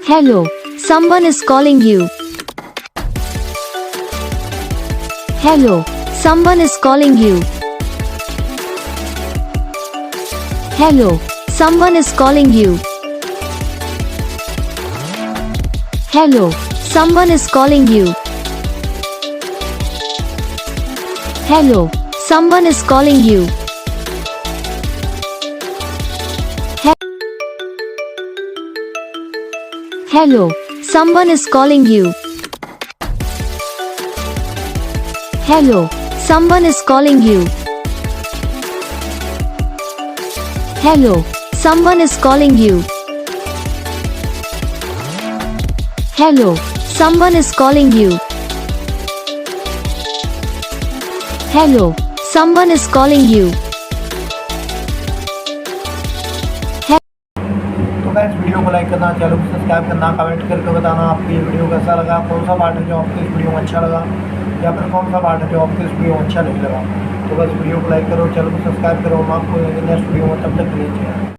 Hello, someone is calling you. Hello, someone is calling you. Hello, someone is calling you. Hello, someone is calling you. Hello, someone is calling you. Hello, someone is calling you. Hello, someone is calling you. Hello, someone is calling you. Hello, someone is calling you. Hello, someone is calling you. तो guys video को like करना, channel को subscribe करना, comment करके बताना आपको ये video कैसा लगा, कौन सा पार्ट है जो आपको इस वीडियो में अच्छा लगा या फिर कौन सा पार्ट है जो आपको इस वीडियो में अच्छा नहीं लगा। तो बस वीडियो को लाइक करो, चैनल को सब्सक्राइब करो। हम आपको नेक्स्ट वीडियो में तब तक के लिए